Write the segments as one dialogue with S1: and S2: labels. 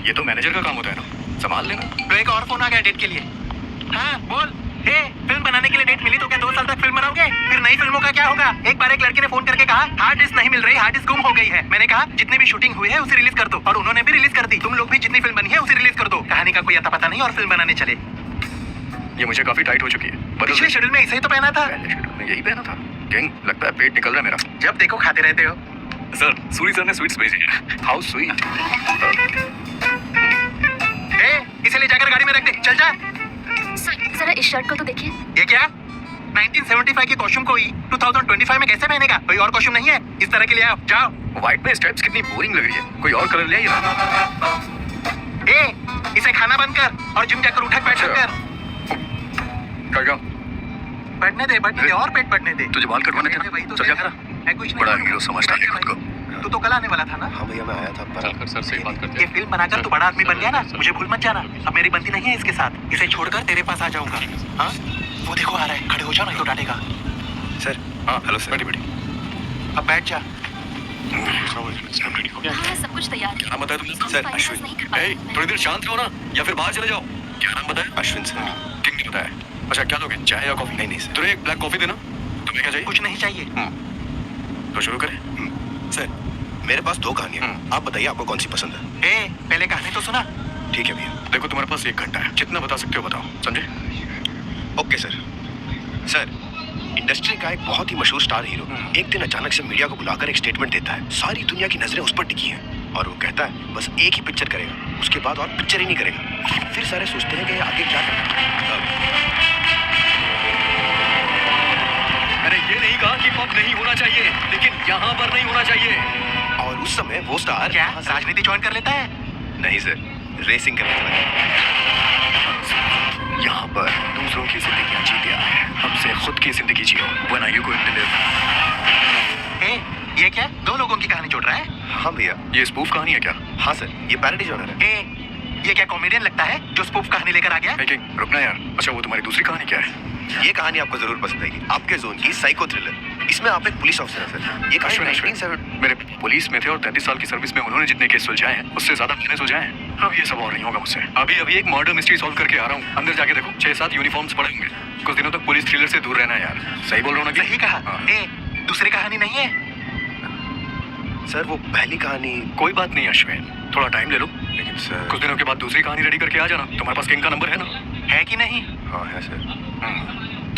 S1: ये तो मैनेजर का काम होता है ना, संभाल लेना।
S2: तो एक और फोन आ गया डेट के लिए। हाँ बोल। हे, फिल्म बनाने के लिए डेट मिली तो क्या 2 साल तक फिल्म बनाओगे? फिर नई फिल्मों का क्या होगा? एक बार एक लड़की ने फोन करके कहा हार्ड डिस्क नहीं मिल रही, हार्ड डिस्क गुम हो गई है। मैंने कहा जितनी भी शूटिंग हुई है उसे रिलीज कर दो, और उन्होंने भी रिलीज कर दी। तुम लोग भी जितनी फिल्म बनी है उसे रिलीज कर दो। कहानी का कोई अता पता नहीं और फिल्म बनाने चले।
S1: ये मुझे काफी टाइट हो चुकी है।
S2: पिछले शेड्यूल में ऐसे ही तो पहना था।
S1: पहले शेड्यूल में यही पहना था। किंग, लगता है पेट निकल रहा है मेरा।
S2: जब देखो खाते रहते हो।
S1: सर, सूरी सर ने स्वीट्स भेजी है। How sweet.
S2: इसे ले जाकर गाड़ी में रख दे, चल जा।
S3: सर जरा इस शर्ट को तो देखिए।
S2: ये क्या 1975 के कॉस्ट्यूम को ही 2025 में कैसे पहनेगा? कोई और कॉस्ट्यूम नहीं है? इस तरह के लिए आओ, जाओ।
S1: व्हाइट में स्ट्राइप्स कितनी बोरिंग लग रही है, कोई और कलर ले आइए ना।
S2: इसे खाना बंद कर और जिम जाकर उठक बैठ कर।
S1: क्या
S2: बैठने दे और पेट बढ़ने दे।
S1: तुझे बाल कटवाने थे ना?
S2: वही तो
S1: चल जा।
S2: है कुछ
S1: बड़ा
S2: नहीं।
S1: हीरो समझता है खुद को।
S2: तू तो कल आने वाला था ना?
S4: हाँ भैया मैं आया था पर
S1: चलकर सर से बात करते
S2: ये फिल्म बनाकर तू बड़ा आदमी बन गया ना, मुझे भूल मत जाना। अब मेरी बनती नहीं है इसके साथ। इसे छोड़कर तेरे पास आ जाऊंगा। हाँ वो देखो आ रहा है, खड़े हो जाओ नहीं तो डांटेगा।
S4: सर।
S1: हाँ
S4: हेलो सर।
S1: बैठी।
S2: अब बैठ जा।
S3: हाँ सब कुछ तैयार है।
S1: क्या नाम बताया तुमने?
S4: Sir,
S3: final
S4: Ashwin.
S3: नहीं कर पाए।
S1: ए, थोड़ी देर शांत रहो ना, या फिर बाहर चले जाओ। क्या नाम बताया?
S4: अश्विन सर।
S1: किंग ने बताया। अच्छा क्या लोगे, चाय या कॉफी?
S4: नहीं सर।
S1: तुझे एक ब्लैक कॉफी देना। तुम्हें क्या चाहिए?
S2: कुछ नहीं चाहिए।
S1: तो शुरू करें।
S4: सर मेरे पास 2 कहानियाँ, आप बताइए आपको कौन सी पसंद है?
S2: पहले कहानी तो सुना।
S4: ठीक है भैया।
S1: देखो तुम्हारे पास 1 घंटा है, जितना बता सकते हो बताओ, समझे?
S4: Okay sir. सर इंडस्ट्री का एक बहुत ही मशहूर स्टार हीरो एक दिन अचानक से मीडिया को बुलाकर एक स्टेटमेंट देता है। सारी दुनिया की नजरें उस पर टिकी हैं और वो कहता है बस एक ही पिक्चर करेगा, उसके बाद और पिक्चर ही नहीं करेगा। फिर सारे सोचते हैं कि आगे क्या करना।
S1: मैंने ये नहीं कहा कि पब नहीं होना चाहिए, लेकिन यहाँ पर नहीं होना चाहिए।
S4: और उस समय वो स्टार
S2: क्या राजनीति ज्वाइन कर लेता है?
S4: नहीं सर, रेसिंग करने चला गया।
S1: यहाँ पर दूसरों की जिंदगियाँ जीते आए हैं, अब से खुद की जिंदगी जियो। When are you going to live?
S2: ये क्या 2 लोगों की कहानी जोड़ रहा है?
S4: हाँ भैया।
S1: ये स्पूफ कहानी है क्या?
S4: हाँ सर, ये पैरोडी जॉनर है।
S2: ये क्या कॉमेडियन लगता है जो स्पूफ कहानी लेकर आ गया?
S1: Hey, King, रुकना यार। अच्छा वो तुम्हारी दूसरी कहानी क्या है?
S4: ये कहानी आपको जरूर पसंद आएगी। आपके जोन की साइको थ्रिलर। इसमें आप एक पुलिस ऑफिसर हैं सर। ये कहानी 1970
S1: मेरे पुलिस में थे और 33 साल की सर्विस में उन्होंने जितने केस सुलझाए हैं उससे ज्यादा मैंने सुलझाए हैं। अब ये सब और नहीं होगा मुझसे। अभी एक मर्डर मिस्ट्री सॉल्व करके आ रहा हूँ। अंदर जाके देखो 6-7 यूनिफॉर्म्स पड़े होंगे। कुछ दिनों तक पुलिस थ्रिलर से दूर रहना है यार। सही बोल रहा हूँ ना?
S2: सही कहा। दूसरी कहानी नहीं है
S4: सर, वो पहली कहानी।
S1: कोई बात नहीं अश्विन, थोड़ा टाइम ले लो।
S4: लेकिन सर
S1: कुछ दिनों के बाद दूसरी कहानी रेडी करके आ जाना। तुम्हारे पास किंग का नंबर है ना?
S2: है कि नहीं?
S4: हाँ है सर।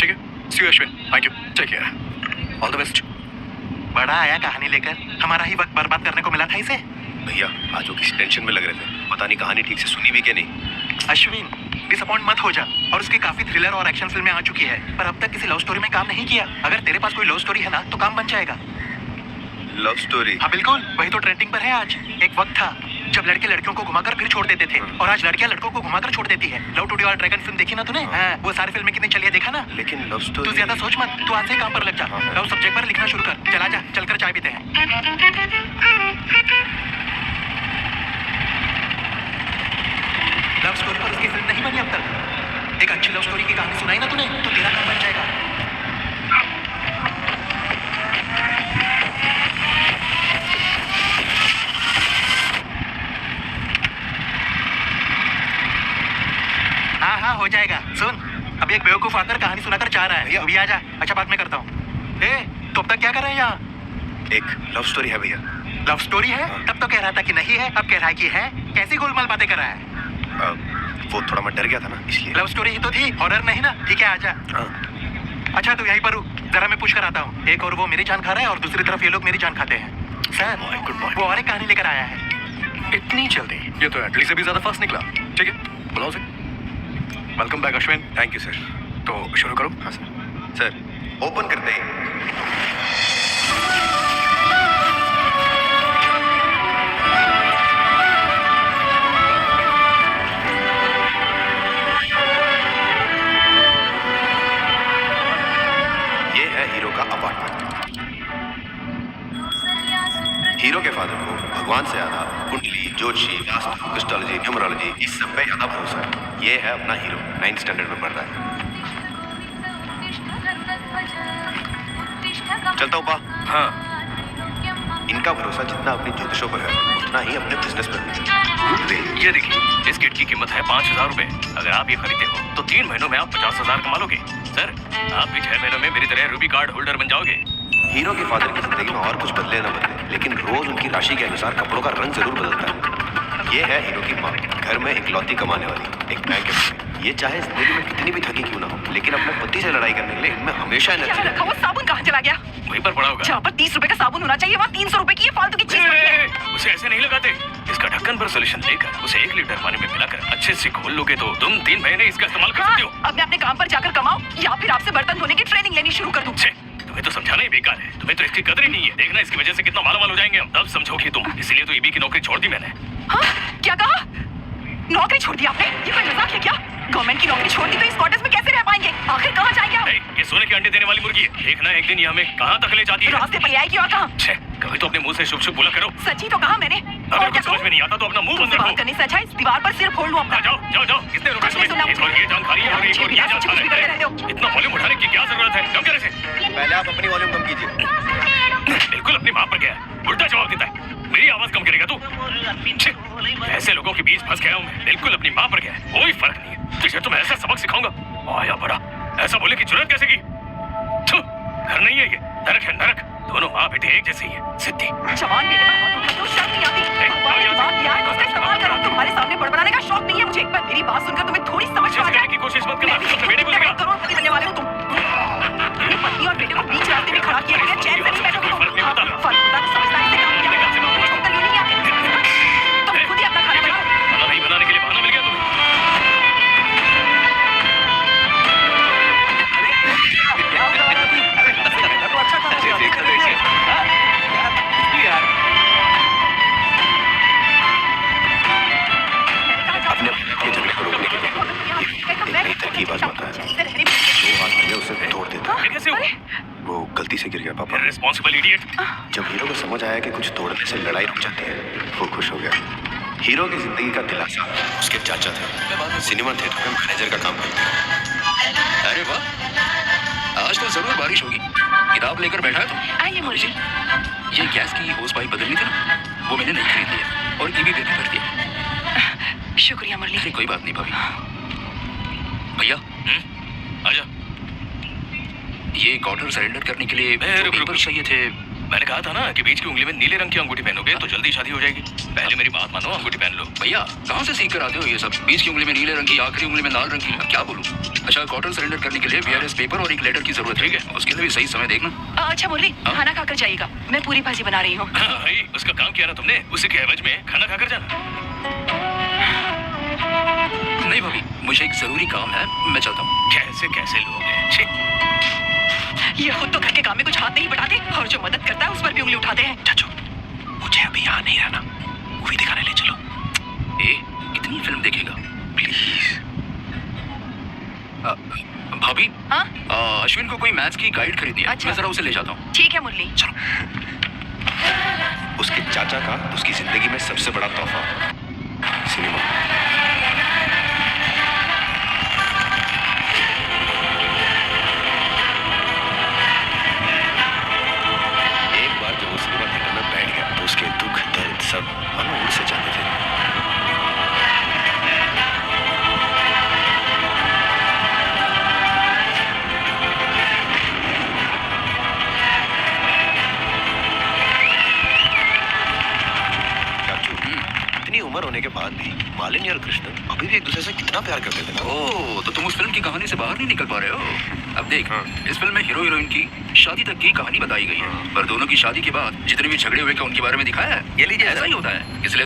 S1: ठीक है, see you Ashwin, thank you, take care, all the best.
S2: बड़ा आया कहानी लेकर, हमारा ही वक्त बर्बाद करने को मिला था इसे।
S4: भैया आज वो किसी टेंशन में लग रहे थे, पता नहीं कहानी ठीक से सुनी भी क्या नहीं।
S2: अश्विन डिसअपॉइंट मत हो जा। और उसकी काफी थ्रिलर और एक्शन फिल्में आ चुकी है, पर अब तक किसी लव स्टोरी में काम नहीं किया। अगर तेरे पास कोई लव स्टोरी है ना तो काम बन जाएगा।
S4: Love story?
S2: हाँ बिल्कुल, वही तो ट्रेंडिंग पर है आज। एक वक्त था जब लड़के लड़कियों को घुमाकर फिर छोड़ देते थे, और आज लड़कियां लड़कों को घुमाकर छोड़ देती है। लव टुडे और ड्रैगन फिल्म देखी ना तूने? हाँ, वो सारी फिल्में कितनी चली है देखा ना?
S4: लेकिन लव स्टोरी।
S2: तू ज्यादा सोच मत, तू आज से काम पर लग जा। लव सब्जेक्ट पर लिखना शुरू कर। चला जा, चलकर चाय पीते हैं। लव स्टोरी पर उसकी फिल्म नहीं बनी अब तक। एक अच्छी लव स्टोरी की कहानी सुनाई ना तूने तो तेरा काम बन जाएगा। हाँ हो जाएगा। सुन, अभी एक बेवकूफ आकर कहानी सुनाकर जा रहा है। अभी आ जा। अच्छा बात मैं करता हूँ। तो अब तक क्या कर रहे हैं यहाँ?
S4: एक लव स्टोरी है भैया।
S2: लव स्टोरी है? तब तो कह रहा था कि नहीं है, अब कह रहा है कि है। कैसी गोलमाल बातें कर रहा है?
S4: वो थोड़ा मैं डर गया था ना इसलिए।
S2: लव स्टोरी ही तो थी, हॉरर नहीं ना? ठीक है आजा। अच्छा तू यहीं पर रुक, जरा मैं पूछ कर आता हूँ। एक और वो मेरी जान खा रहा है और दूसरी तरफ ये लोग मेरी जान खाते हैं। सर वो और एक कहानी लेकर आया है।
S1: इतनी जल्दी? ये तो एटली से भी ज्यादा फास्ट निकला। ठीक है बुलाओ से। Welcome back Ashwin.
S4: Thank you sir.
S1: तो शुरू करो।
S4: हाँ सर। सर ओपन करते ही ये है हीरो का अपार्टमेंट। हीरो के फादर को भगवान से ज्यादा कुंडली, ज्योतिषी, वास्तु, क्रिस्टोलॉजी, न्यूमरोलॉजी इस सब पे ज्यादा भरोसा है। ये है अपना हीरो, 9th स्टैंडर्ड में पढ़ रहा है। चलता हूँ पा।
S1: हाँ
S4: इनका भरोसा जितना अपनी ज्योतिषों पर है उतना ही अपने बिजनेस पर है।
S1: ये देखिए, इस किट की कीमत है 5,000 रुपए। अगर आप ये खरीदते हो तो 3 महीनों में आप 50,000 कमा लोगे। सर, आप भी 6 महीनों में मेरी तरह रूबी कार्ड होल्डर बन जाओगे।
S4: हीरो के फादर की जिंदगी में और कुछ बदले ना बदले, लेकिन रोज उनकी राशि के अनुसार कपड़ों का रंग जरूर बदलता है। ये है हीरो की माँ, घर में इकलौती कमाने वाली, एक बैंक एम्प्लॉय। ये चाहे जिंदगी में कितनी भी थकी क्यों ना हो, लेकिन अपने पति से लड़ाई करने के लिए इनमें हमेशा
S5: यहाँ
S4: एनर्जी
S5: रखा हुआ साबुन कहाँ चला गया?
S1: वहीं पर पड़ा होगा।
S5: जहाँ पर 30 रुपए का साबुन होना चाहिए वहाँ 300 रुपए की ये फालतू की चीज पड़ी है।
S1: उसे ऐसे नहीं लगाते। इसका ढक्कन पर सोल्यूशन लेकर उसे 1 लीटर पानी में मिलाकर अच्छे से घोल लोगे तो तुम 3 महीने इसका इस्तेमाल कर सकते हो।
S5: अब मैं अपने काम पर जाकर कमाऊं या फिर आपसे बर्तन धोने की ट्रेनिंग लेनी शुरू कर दूं?
S1: छे, तुम्हें तो समझाना ही बेकार है। तुम्हें तो इसकी कदर ही नहीं है। देखना इसकी वजह से कितना मालामाल हो जाएंगे हम, तब समझोगी तुम। इसीलिए तो ईबी की नौकरी छोड़ दी मैंने।
S5: हाँ? क्या कहा? नौकरी छोड़ दी आपने? ये कोई मजाक है क्या? गवर्नमेंट की नौकरी छोड़ दी तो इस क्वार्टर्स में कैसे रह पाएंगे? आखिर कहाँ जाएंगे आप?
S1: नहीं, ये सोने के अंडे देने वाली मुर्गी है। देखना एक दिन ये हमें कहाँ तक ले जाती है।
S5: रास्ते पर आएगी और कहाँ?
S1: छे, कभी तो अपने मुंह से शुभ शुभ बोला करो।
S5: सच्ची तो कहा मैंने।
S1: अगर कुछ समझ में नहीं आता तो अपना मुंह बंद
S5: बात
S1: रखो।
S5: करने से अच्छा इस दीवार पर सिर फोड़ लूं अपना।
S1: जाओ जाओ जाओ, किसने रोका
S5: आपने सुना
S1: तुम्हें? एक और ये जान खा रही है और एक और ये जान खा रही है। इतना वॉल्यूम उठाने की क्या जरूरत है? कम करे से।
S4: पहले आप अपनी वॉल्यूम कम कीजिए।
S1: बिल्कुल अपनी माँ पर गया, उल्टा जवाब देता है। मेरी आवाज कम करेगा तू? छे, ऐसे लोगों के बीच फंस गया हूँ मैं। बिल्कुल अपनी माँ पर गया, कोई फर्क नहीं है। तुझे तो मैं ऐसा सबक सिखाऊंगा। आया बड़ा, ऐसा बोले की जरूरत कैसे की? छू, घर नहीं है ये, नरक है नरक। दोनों माँ बेटे एक जैसे ही है। सिद्धि
S5: जवान बेटे पर हाथ उठाते हो, शर्म नहीं आती? भगवान ने दिमाग दिया है तो उसका इस्तेमाल करो। तुम्हारे सामने बड़बड़ाने का शौक नहीं है मुझे। पर मेरी बात सुनकर तुम्हें थोड़ी समझ में आ
S1: करने
S5: जाए।
S1: की कोशिश मत करना,
S5: मैं भी
S1: अपने बेटे को लेकर।
S5: करोड़पति बनने वाले हो तुम। मेरी पत्नी और बेटे को बीच रास्ते में खड़ा किया गया, चैन से नहीं बैठोगे तुम।
S1: फर्क नहीं होता।
S5: फर्क होता तो समझदारी से काम किया करते। छोड़कर यूं नहीं आते। तुम खुद ही अपना खाना बनाओ।
S1: खाना नहीं बनाने के लिए बहाना मिल गया तुम्हें।
S4: अपने के झगड़े को रोकने के लिए एक नई तरकीब आजमाता है। 2 हाथ पहले उसे तोड़ देता है।
S1: ये कैसे हुआ?
S4: वो गलती से गिर गया पापा।
S1: Irresponsible idiot.
S4: जब हीरो को समझ आया कि कुछ तोड़ने से लड़ाई रुक जाती है, वो खुश हो गया। हीरो की जिंदगी का दिलासा उसके चाचा थे। सिनेमा थिएटर में मैनेजर का काम करते हैं।
S6: अरे वाह, आज तो जरूर बारिश होगी। किताब लेकर बैठा है तुम?
S5: आइए मुझे।
S6: ये गैस की होस पाइप बदलनी थी ना, वो मैंने नहीं खरीदी है और ईबी पे भी भर दिया।
S5: शुक्रिया मुरली।
S6: अरे कोई बात नहीं भाभी। भैया
S1: आजा।
S6: ये क्वार्टर सरेंडर करने के लिए
S1: रुक,
S6: जो
S1: रुक,
S6: पेपर
S1: रुक।
S6: चाहिए थे।
S1: मैंने कहा था ना कि बीच की उंगली में नीले रंग की अंगूठी पहनोगे तो जल्दी शादी हो जाएगी। पहले मेरी बात मानो, अंगूठी पहन लो।
S6: भैया कहाँ से सीख कर आते हो ये सब? बीच की उंगली में नीले रंग की, आखिरी उंगली में लाल रंग की। अब क्या बोलूं? अच्छा, क्वार्टर सरेंडर करने के लिए VRS पेपर और एक लेटर की जरूरत है।
S1: ठीक है।
S6: उसके लिए भी सही समय देखना।
S5: अच्छा मुरली,
S6: हाँ?
S5: खाना खाकर जाइएगा। मैं पूरी भाजी बना रही हूँ।
S1: हाँ भाई, उसका काम किया ना तुमने, उसी के एवज में खाना खाकर जाना।
S6: नहीं भाभी, मुझे एक जरूरी काम है, मैं चलता हूँ।
S1: कैसे कैसे लोग हैं। छी।
S5: ये खुद तो घर के काम में कुछ हाथ नहीं बढ़ाते और जो मदद करता है उस पर भी उंगली उठाते हैं।
S6: चाचू, मुझे अभी यहाँ नहीं रहना, मूवी दिखाने ले चलो। इतनी फिल्म देखेगा प्लीज। भाभी,
S5: हाँ?
S6: अश्विन को कोई मैथ्स की गाइड खरीदी है।
S5: अच्छा।
S6: मैं जरा उसे ले जाता हूँ।
S5: ठीक है मुरली।
S6: चलो।
S4: उसके चाचा का उसकी जिंदगी में सबसे बड़ा तोहफा, सिनेमा। एक बार जब वो सिनेमा थिएटर में बैठ गया तो उसके दुख दर्द सब मानो उड़ से जाते थे। इतनी उम्र होने के बाद भी मालिनी और कृष्ण अभी भी एक दूसरे से कितना प्यार करते थे ना।
S6: ओह, तो तुम उस फिल्म की कहानी से बाहर नहीं निकल पा रहे हो। अब देख, इस फिल्म में हीरो हीरोइन की शादी तक की कहानी बताई गई है, पर दोनों की शादी के बाद जितने भी झगड़े हुए उनके बारे में दिखाया है। ये लीजिए, ऐसा ही होता है। इसलिए